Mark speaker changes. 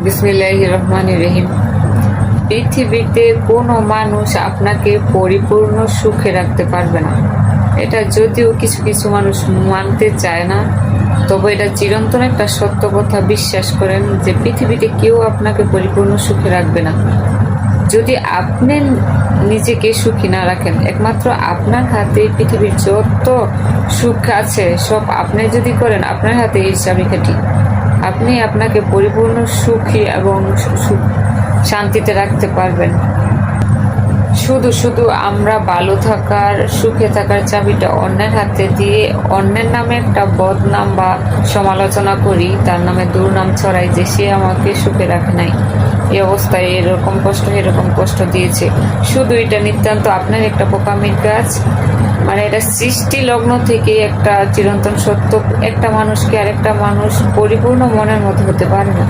Speaker 1: বিসমিল্লাহির রহমানির রহিম। পৃথিবীতে কোনো মানুষ আপনাকে পরিপূর্ণ সুখে রাখতে পারবে না। এটা যদিও কিছু কিছু মানুষ মানতে চায় না, তবে এটা চিরন্তন একটা সত্য কথা। বিশ্বাস করেন যে পৃথিবীতে কেউ আপনাকে পরিপূর্ণ সুখে রাখবে না। যদি আপনি নিজেকে সুখী না রাখেন, একমাত্র আপনার হাতে পৃথিবীর যত সুখ আছে সব আপনি যদি করেন, আপনার হাতে এই চাবিকাঠি। আপনি আপনাকে পরিপূর্ণ সুখী এবং শান্তিতে রাখতে পারবেন। শুধু শুধু আমরা ভালো থাকার, সুখে থাকার চাবিটা অন্যের হাতে দিয়ে অন্যের নামে একটা বদনাম বা সমালোচনা করি, তার নামে দুর্নাম ছড়াই যে সে আমাকে সুখে রাখে নাই, এই অবস্থায় এরকম কষ্ট দিয়েছে। শুধু এটা নিতান্ত আপনার একটা বোকামির কাজ। মানে এটা সৃষ্টি লগ্ন থেকে একটা চিরন্তন সত্য, একটা মানুষকে আরেকটা মানুষ পরিপূর্ণ মনের মতো হতে পারে না।